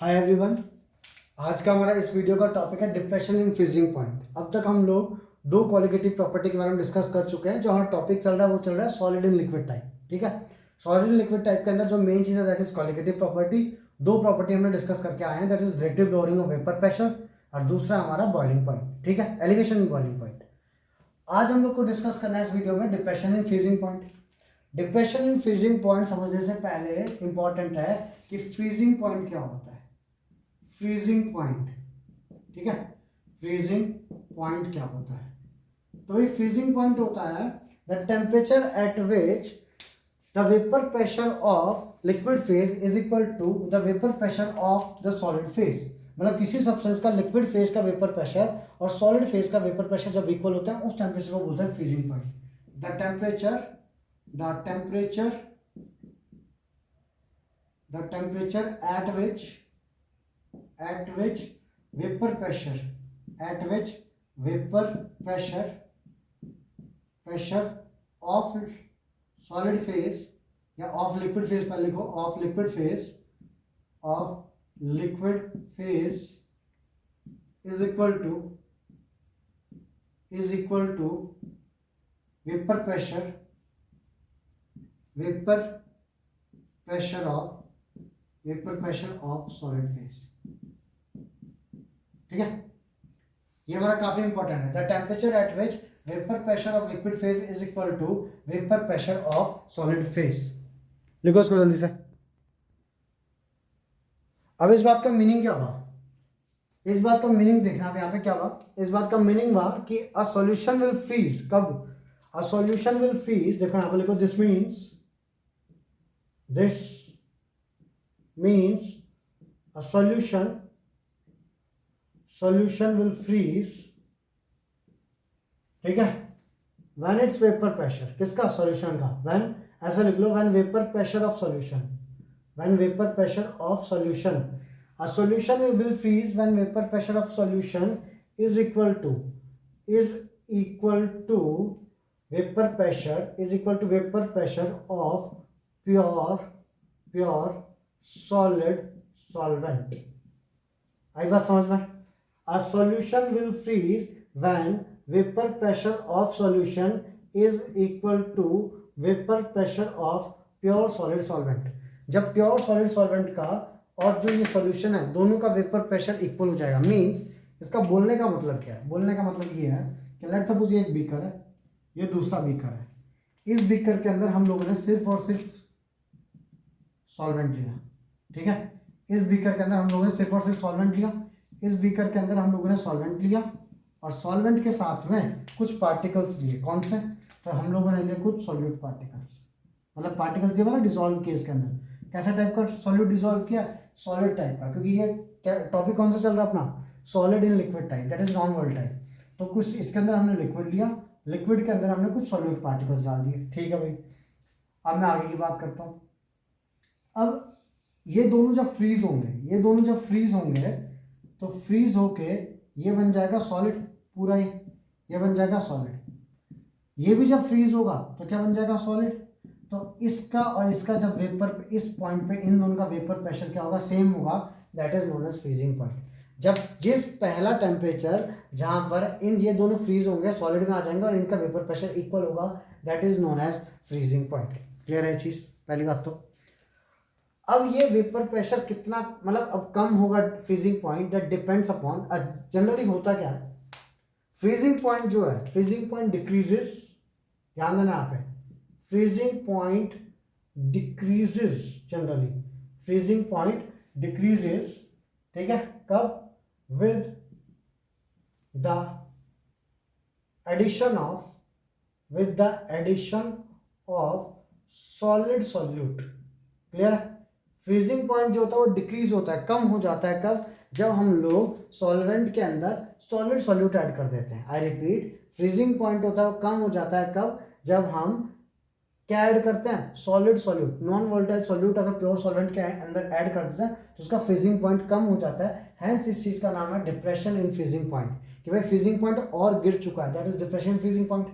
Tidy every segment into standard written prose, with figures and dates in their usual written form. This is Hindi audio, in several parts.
Hi everyone. आज का हमारा इस वीडियो का टॉपिक है डिप्रेशन इन फ्रीजिंग पॉइंट। अब तक हम लोग दो क्वालिटेटिव प्रॉपर्टी के बारे में डिस्कस कर चुके हैं। जो हमारा टॉपिक चल रहा है वो चल रहा है सॉलिड इन लिक्विड टाइप। ठीक है, सॉलिड इन लिक्विड टाइप के अंदर जो मेन चीज़ है दैट इज क्वालिटेटिव प्रॉपर्टी। दो प्रॉपर्टी हमने डिस्कस करके आए हैं, that is relative lowering of vapour pressure और दूसरा हमारा बॉइलिंग पॉइंट। ठीक है, एलिवेशन इन बॉइलिंग पॉइंट। आज हम लोग को डिस्कस करना है इस वीडियो में depression in freezing point. Depression in freezing point समझने से पहले इंपॉर्टेंट है कि फ्रीजिंग पॉइंट क्या होता है। फ्रीजिंग पॉइंट, ठीक है, फ्रीजिंग पॉइंट क्या होता है? तो ये फ्रीजिंग पॉइंट होता है the temperature at which the vapour pressure of liquid phase is equal to the vapour pressure of the solid phase. मतलब किसी सब्सटेंस का लिक्विड फेज का वेपर प्रेशर और सॉलिड फेज का वेपर प्रेशर जब इक्वल होता है उस टेम्परेचर को बोलते हैं freezing point. The temperature at which vapor pressure of solid phase या of liquid phase पर लिखो, of liquid phase is equal to vapor pressure of solid phase। ठीक है, ये हमारा काफी इंपॉर्टेंट है। The temperature at which vapour pressure of liquid phase is equal to vapour pressure of solid phase. लिखो इसको जल्दी से। अब इस बात का मीनिंग क्या हुआ? इस बात का मीनिंग देखना। अब यहाँ पे क्या हुआ? इस बात का मीनिंग हुआ कि अ सॉल्यूशन विल फ्रीज। कब अ सॉल्यूशन विल फ्रीज? देखो यहाँ पे लिखो, this means a solution will freeze। ठीक है, when its vapor pressure, किसका? solution का। when, ऐसा लिख लो, when vapor pressure of solution a solution will freeze when vapor pressure of solution is equal to vapor pressure of pure solid solvent। आई बात समझ में? A solution will freeze when vapor pressure of solution is equal to vapor pressure of pure solid solvent। जब प्योर सॉलिड सॉल्वेंट का और जो ये सॉल्यूशन है दोनों का वेपर प्रेशर इक्वल हो जाएगा। मींस इसका बोलने का मतलब क्या है? बोलने का मतलब ये है कि लेट्स सपोज ये एक बीकर है, ये दूसरा बीकर है। इस बीकर के अंदर हम लोगों ने सिर्फ और सिर्फ सॉल्वेंट लिया। ठीक है, इस बीकर के अंदर हम लोगों ने सिर्फ और सिर्फ सॉल्वेंट लिया। इस बीकर के अंदर हम लोगों ने सॉल्वेंट लिया और सॉल्वेंट के साथ में कुछ पार्टिकल्स लिए। कौन से? तो हम लोगों ने लिए कुछ सॉल्यूट पार्टिकल्स। मतलब पार्टिकल्स ये वाला डिसॉल्व किया इसके अंदर। कैसा टाइप का सॉल्यूट डिसॉल्व किया? सॉलिड टाइप का, क्योंकि ये टॉपिक कौन सा चल रहा है अपना? Solid in liquid type, that is non volatile. तो कुछ इसके अंदर हमने लिक्विड लिया, लिक्विड के अंदर हमने कुछ सॉल्यूट पार्टिकल्स डाल दिए। ठीक है भाई, अब मैं आगे की बात करता हूँ। अब ये दोनों जब फ्रीज होंगे तो फ्रीज होके ये बन जाएगा सॉलिड, पूरा ही ये बन जाएगा सॉलिड। ये भी जब फ्रीज होगा तो क्या बन जाएगा? सॉलिड। तो इसका और इसका जब वेपर इस पॉइंट पे इन दोनों का वेपर प्रेशर क्या होगा? सेम होगा, that is known as freezing point. जब जिस पहला टेम्परेचर जहां पर इन ये दोनों फ्रीज होंगे, सॉलिड में आ जाएंगे और इनका वेपर प्रेशर इक्वल होगा, that is known as freezing point. Clear है चीज? पहली बात तो अब ये वेपर प्रेशर कितना, मतलब अब कम होगा freezing point, that depends upon. Generally होता क्या है, फ्रीजिंग पॉइंट जो है, फ्रीजिंग पॉइंट डिक्रीजेस। ध्यान देना यहाँ पे, freezing point decreases. Generally freezing point decreases. ठीक है, कब? With the addition of solid solute. Clear है? फ्रीजिंग पॉइंट जो होता है वो डिक्रीज होता है, कम हो जाता है। कब? जब हम लोग सॉल्वेंट के अंदर सॉलिड सॉल्यूट ऐड कर देते हैं। आई रिपीट, फ्रीजिंग पॉइंट होता है वो कम हो जाता है। कब? जब हम क्या ऐड करते हैं? Solid solute, non volatile solute अगर प्योर सॉल्वेंट के अंदर ऐड कर देते हैं तो उसका फ्रीजिंग पॉइंट कम हो जाता है। हैंस इस चीज का नाम है डिप्रेशन इन फ्रीजिंग पॉइंट, कि भाई फ्रीजिंग पॉइंट और गिर चुका है, that is depression in freezing point.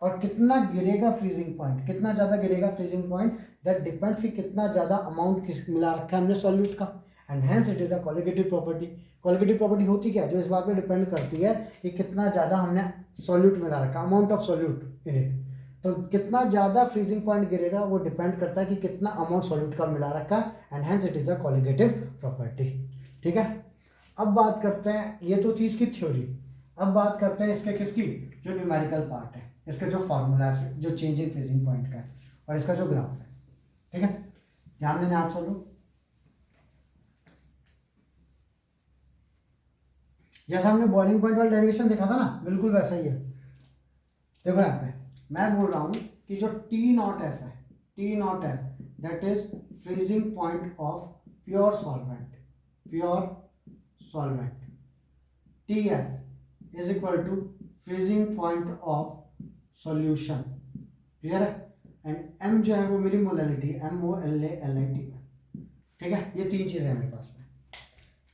और कितना गिरेगा फ्रीजिंग पॉइंट, कितना ज़्यादा गिरेगा फ्रीजिंग पॉइंट, दैट डिपेंड्स कि कितना ज़्यादा अमाउंट मिला रखा है हमने सॉल्यूट का। And hence it is a colligative property. Colligative property होती क्या है, जो इस बात पे डिपेंड करती है कि कितना ज़्यादा हमने सॉल्यूट मिला रखा, amount of solute in it. तो कितना ज़्यादा फ्रीजिंग पॉइंट गिरेगा वो डिपेंड करता है कि कितना अमाउंट सॉल्यूट का मिला रखा है, and hence it is a colligative property. ठीक है, अब बात करते हैं, ये तो थी इसकी थ्योरी। अब बात करते हैं इसके किसकी, जो न्यूमेरिकल पार्ट है, इसका जो फार्मूला है, जो चेंज इन फ्रीजिंग पॉइंट का है, और इसका जो ग्राफ है। ठीक है, ध्यान देना आप सब लोग। जैसा हमने बॉइलिंग पॉइंट वाला डेरिवेशन देखा था ना, बिल्कुल वैसा ही है। देखो यहाँ पे मैं बोल रहा हूँ कि जो टी नॉट एफ है, T nought F that is freezing point of pure solvent, pure solvent, T F is equal to freezing point of solution. Clear है, एंड एम जो है वो मेरी मोलैलिटी, MOLALIT है। ठीक है, ये तीन चीजें हैं मेरे पास में।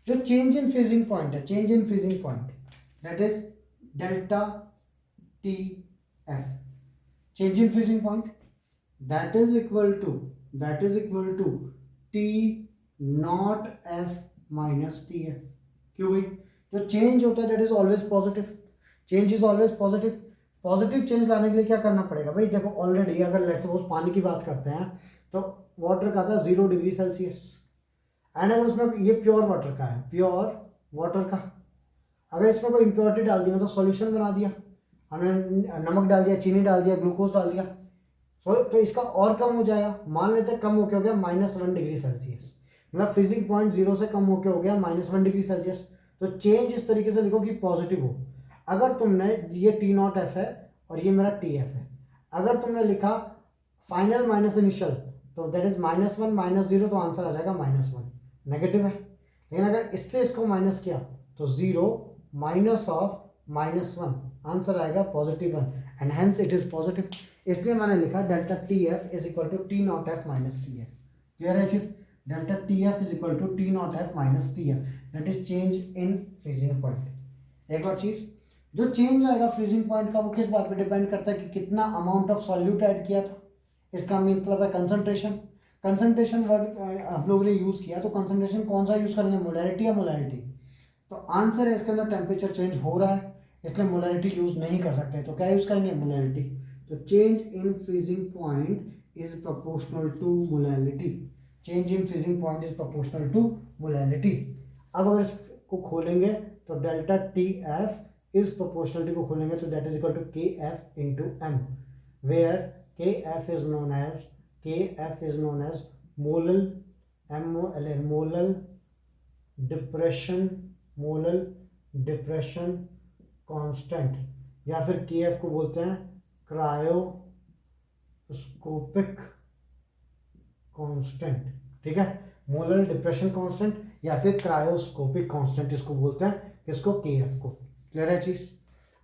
जो चेंज इन फ्रीजिंग पॉइंट है, change in freezing point that is delta T F, change in freezing point that is equal to T nought F minus T F. क्यों भाई, जो चेंज होता है that is always positive, change is always positive. Positive change लाने के लिए क्या करना पड़ेगा भाई, देखो ऑलरेडी अगर लेट्स सपोज पानी की बात करते हैं तो वाटर का था 0 डिग्री सेल्सियस, एंड अगर उसमें ये प्योर वाटर का है, प्योर वाटर का, अगर इसमें कोई इम्प्योरिटी डाल दी मतलब सॉल्यूशन बना दिया, हमने नमक डाल दिया, चीनी डाल दिया, ग्लूकोज डाल दिया, तो इसका और कम हो जाएगा। मान लेते हैं कम होके हो गया -1 डिग्री सेल्सियस, मतलब फ्रीजिंग पॉइंट 0 से कम होके हो गया -1 डिग्री सेल्सियस। तो चेंज इस तरीके से लिखो कि पॉजिटिव हो। अगर तुमने ये टी नॉट एफ है और ये मेरा टी एफ है, अगर तुमने लिखा फाइनल माइनस इनिशियल तो दैट इज -1 -0, तो आंसर आ जाएगा -1, नेगेटिव है। लेकिन अगर इससे इसको माइनस किया तो 0 माइनस ऑफ -1, आंसर आएगा +1, and hence it is positive. इसलिए मैंने लिखा delta T F is equal to T nought F minus T F. Clear है चीज, delta T F is equal to T nought F minus T F, that is change in freezing point. एक और चीज, जो चेंज आएगा फ्रीजिंग पॉइंट का वो किस बात पे डिपेंड करता है कि कितना अमाउंट ऑफ सॉल्यूट ऐड किया था। इसका मतलब है कंसंट्रेशन। कंसंट्रेशन वर्ड आप लोगों ने यूज किया, तो कंसंट्रेशन कौन सा यूज करेंगे, मोलैरिटी या मोलैलिटी। तो आंसर है इसके अंदर टेम्परेचर चेंज हो रहा है, इसलिए मोलैलिटी यूज नहीं कर सकते, तो क्या यूज करेंगे, मोलैलिटी। तो change in freezing point is proportional to molality, change in freezing point is proportional to molality. अब अगर इसको खोलेंगे तो डेल्टा टी एफ इस प्रोपोर्शनलिटी को खोलेंगे तो that is equal to K F into M, where K F is known as molal, MOLL, molal depression constant, या फिर के एफ को बोलते हैं क्रायोस्कोपिक कांस्टेंट। ठीक है, मोलल डिप्रेशन कांस्टेंट या फिर क्रायोस्कोपिक कांस्टेंट इसको बोलते हैं, किसको, के एफ को। क्लियर है चीज।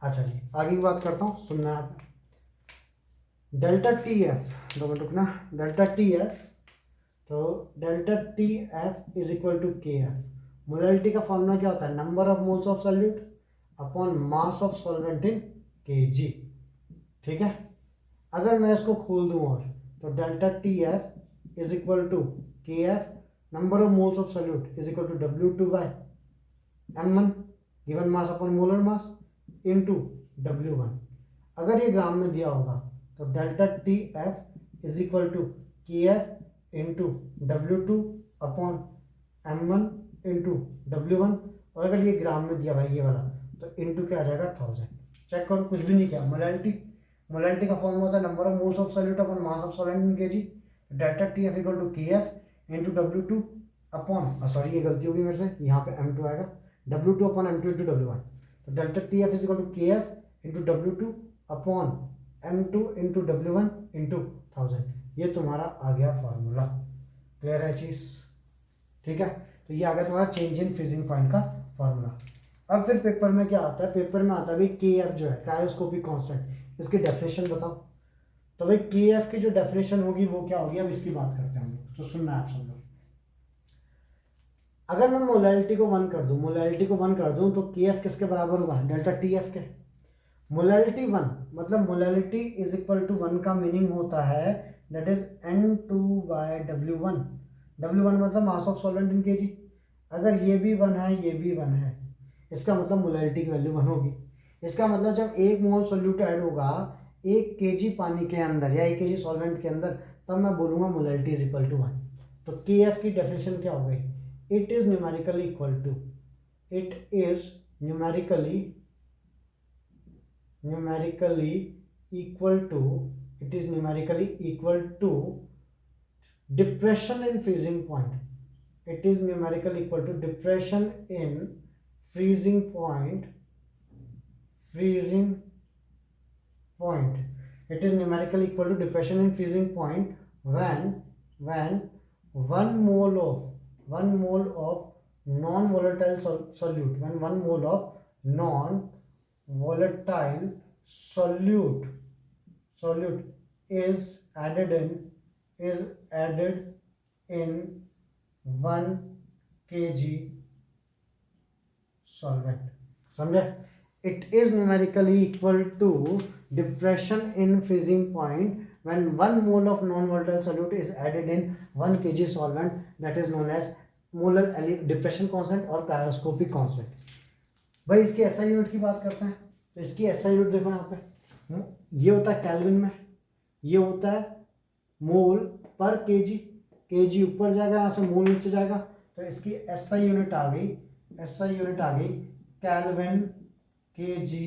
अच्छा जी, आगे की बात करता हूँ, सुनना है। डेल्टा टी एफ, 2 मिनट रुकना, डेल्टा टी एफ, तो delta T F is equal to K F. Molality का फॉर्मूला क्या होता है, number of moles of solute upon mass of solvent in kg। ठीक है, अगर मैं इसको खोल दूं और तो delta T F is equal to K F, number of moles of solute is equal to W2/M1 given mass upon molar mass into W1। अगर ये ग्राम में दिया होगा तो delta T F is equal to K F into W2/M1 into W1, और अगर ये ग्राम में दिया भाई ये वाला तो इंटू क्या आ जाएगा 1000। चेक करो, कुछ भी नहीं किया। मोलैलिटी का फॉर्म होता है number of moles of solute upon mass of solvent in kg। Delta T F equal to K F into W2 upon, sorry ये गलती होगी मेरे से, यहाँ पे M2 आएगा, W2 upon M2 into W1। तो delta T F is equal to K F into W2 upon M2 into W1 into 1000। ये तुम्हारा आ गया फॉर्मूला। क्लियर है चीज, ठीक है। तो ये आ गया तुम्हारा चेंज इन फ्रीजिंग पॉइंट का फॉर्मूला। अब फिर पेपर में क्या आता है, पेपर में आता है भाई के एफ जो है क्रायोस्कोपिक कांस्टेंट, इसकी डेफिनेशन बताओ। तो भाई के एफ की जो डेफिनेशन होगी वो क्या होगी, अब इसकी बात करते हैं हम लोग, तो सुनना है आप सब लोग। अगर मैं मोलैलिटी को 1 कर दूं तो के एफ किसके बराबर होगा, डेल्टा टी एफ के। मोलैलिटी 1 मतलब मोलैलिटी इज इक्वल टू 1 का मीनिंग होता है दैट इज N2/W1। W1 मतलब मास ऑफ सॉल्वेंट इन kg। अगर ये भी 1 है, ये भी 1 है, इसका मतलब मोलैलिटी की वैल्यू 1 होगी। इसका मतलब जब 1 मोल सोल्यूट ऐड होगा 1 kg पानी के अंदर या 1 kg सॉल्वेंट के अंदर, तब मैं बोलूँगा मोलैलिटी इज इक्वल टू 1। तो KF की डेफिनेशन क्या हो गई? It is numerically equal to, it is numerically equal to depression in freezing point. It is numerically equal to depression in freezing point. It is numerically equal to depression in freezing point when 1 mole of non-volatile solute, when 1 mole of non-volatile solute is added in 1 kg solvent। समझे? It is numerically equal to depression in freezing point when 1 mole of non-volatile solute is added in 1 kg solvent, that is known as molar depression constant और cryoscopic constant। भाई इसकी SI यूनिट की बात करते हैं, तो इसकी SI यूनिट देखो यहाँ पे, ये होता है केल्विन में, ये होता है मोल पर केजी, केजी ऊपर जाएगा, यहाँ से मोल नीचे जाएगा, तो इसकी SI यूनिट आ गई केल्विन केजी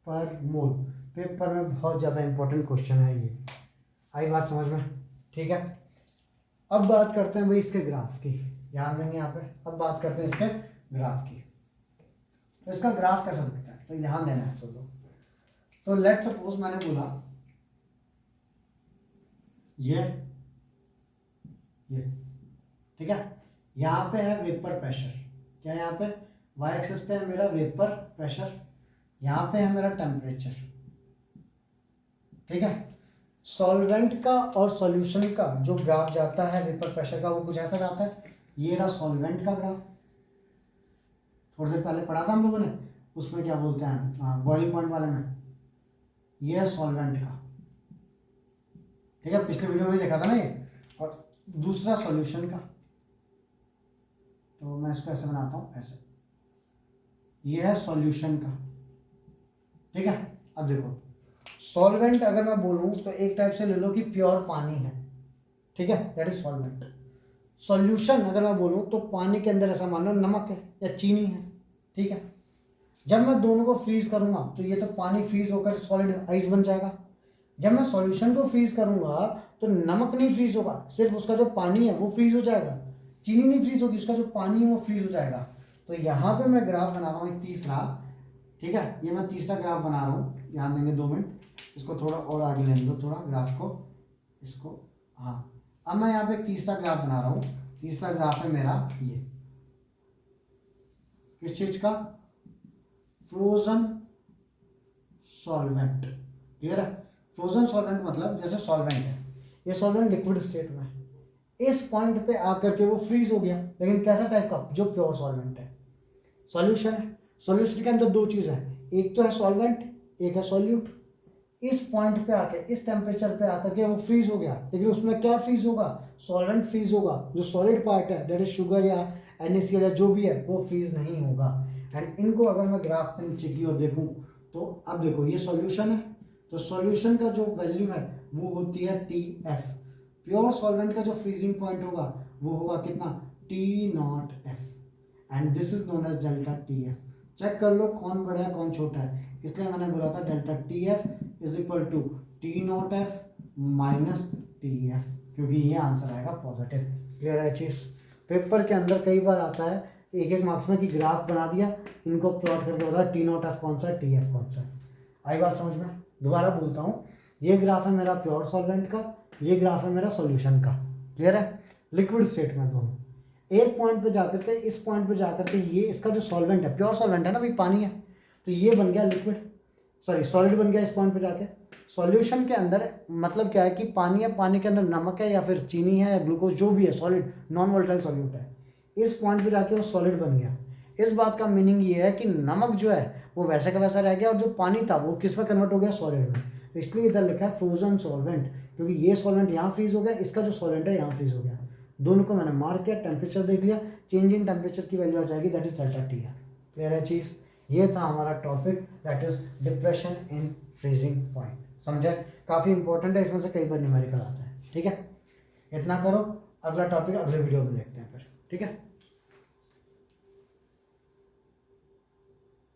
पर मोल। पेपर में बहुत ज़्यादा इंपॉर्टेंट क्वेश्चन है ये, आई बात समझ में? ठीक है, अब बात करते हैं भाई इसके ग्राफ की, ध्यान देंगे यहाँ पे। अब बात करते हैं इसके ग्राफ की, तो इसका ग्राफ कैसा दिखता है, तो ध्यान देना है सब लोग। तो लेट सपोज मैंने बोला ये ठीक है, यहाँ पे है वेपर प्रेशर, क्या यहाँ पे वाई एक्सिस पे है मेरा वेपर प्रेशर, यहाँ पे है मेरा टेम्परेचर। ठीक है, सॉल्वेंट का और सॉल्यूशन का जो ग्राफ जाता है वेपर प्रेशर का, वो कुछ ऐसा जाता है। ये रहा सॉल्वेंट का ग्राफ, थोड़ी देर पहले पढ़ा था हम लोगों ने, उसमें क्या बोलते हैं बॉइलिंग पॉइंट वाले में, ये है सॉल्वेंट का। ठीक है, पिछले वीडियो में देखा था ना ये। और दूसरा सॉल्यूशन का, तो मैं इसको ऐसे बनाता हूँ, ऐसे, ये है सॉल्यूशन का। ठीक है, अब देखो सॉल्वेंट अगर मैं बोलूँ तो एक टाइप से ले लो कि प्योर पानी है, ठीक है, दैट इज सॉल्वेंट। सॉल्यूशन अगर मैं बोलूँ तो पानी के अंदर ऐसा मान लो नमक है या चीनी है। ठीक है, जब मैं दोनों को फ्रीज करूँगा तो ये तो पानी फ्रीज होकर सॉलिड आइस बन जाएगा। जब मैं सॉल्यूशन को फ्रीज करूँगा तो नमक नहीं फ्रीज होगा, सिर्फ उसका जो पानी है वो फ्रीज हो जाएगा, चीनी नहीं फ्रीज होगी, उसका जो पानी है वो फ्रीज हो जाएगा। तो यहाँ पे मैं ग्राफ बना रहा हूँ एक तीसरा। ठीक है, ये मैं तीसरा ग्राफ बना रहा हूँ, ध्यान देंगे 2 मिनट, इसको थोड़ा और आगे लेने दो, थोड़ा ग्राफ को, इसको, हाँ। अब मैं यहाँ पे एक तीसरा ग्राफ बना रहा हूँ। तीसरा ग्राफ है मेरा ये, किस चीज का? Frozen solvent. क्लियर है? फ्रोजन सॉल्वेंट मतलब जैसे सॉल्वेंट है, ये सॉल्वेंट लिक्विड स्टेट में है, इस पॉइंट पे आकर के वो फ्रीज हो गया, लेकिन कैसा टाइप का? जो प्योर सॉल्वेंट है। सॉल्यूशन है, सॉल्यूशन के अंदर 2 चीज़ है, एक तो है सॉल्वेंट, एक है सॉल्यूट। इस पॉइंट पे आके, इस टेम्परेचर पे आकर के वो फ्रीज हो गया, लेकिन उसमें क्या फ्रीज होगा? सॉल्वेंट फ्रीज होगा, जो सॉलिड पार्ट है दैट इज शुगर या NaCl या जो भी है वो फ्रीज नहीं होगा। एंड इनको अगर मैं ग्राफ पे नीचे की ओर देखूँ तो अब देखो ये सॉल्यूशन है, तो सॉल्यूशन का जो वैल्यू है वो होती है TF। प्योर सॉल्वेंट का जो फ्रीजिंग पॉइंट होगा वो होगा कितना? T0F, and this is known as delta TF। Check कर लो कौन बड़ा है कौन छोटा है, इसलिए मैंने बोला था delta TF is equal to T0F minus TF, क्योंकि ये आंसर आएगा पॉजिटिव। क्लियर है चीज? पेपर के अंदर कई बार आता है एक मार्क्स में कि ग्राफ बना दिया, इनको प्लॉट करके बता T0F कौन सा है, TF कौन सा है। आई बात समझ में? दोबारा बोलता हूँ, ये ग्राफ है मेरा प्योर सॉल्वेंट का, ये ग्राफ है मेरा सॉल्यूशन का। क्लियर है? लिक्विड स्टेट में दोनों, एक पॉइंट पे जाकर के, इस पॉइंट पे जाकर के ये इसका जो सॉल्वेंट है, प्योर सॉल्वेंट है ना भाई, पानी है, तो ये बन गया लिक्विड, सॉरी सॉलिड बन गया इस पॉइंट पे जाके। सॉल्यूशन के अंदर मतलब क्या है कि पानी है, पानी के अंदर नमक है या फिर चीनी है या ग्लूकोज जो भी है, सॉलिड नॉन वोलेटाइल सॉल्यूट है, इस पॉइंट पे जाके वो सॉलिड बन गया। इस बात का मीनिंग ये है कि नमक जो है वो वैसे का वैसा रह गया और जो पानी था वो किस में कन्वर्ट हो गया? सॉलिड में। तो इसलिए इधर लिखा है फ्रोजन सॉल्वेंट, क्योंकि ये सॉल्वेंट यहाँ फ्रीज हो गया, इसका जो सॉल्वेंट है यहाँ फ्रीज हो गया। दोनों को मैंने मार्क किया, टेम्परेचर देख लिया, चेंज इन टेम्परेचर की वैल्यू आ जाएगी, that is delta T R. Clear है चीज़? ये था हमारा topic, that is depression in freezing point. समझे? काफ़ी इंपॉर्टेंट है, इसमें से कई बार न्यूमेरिकल आता है। ठीक है, इतना करो, अगला टॉपिक अगले वीडियो में देखते हैं फिर। ठीक है।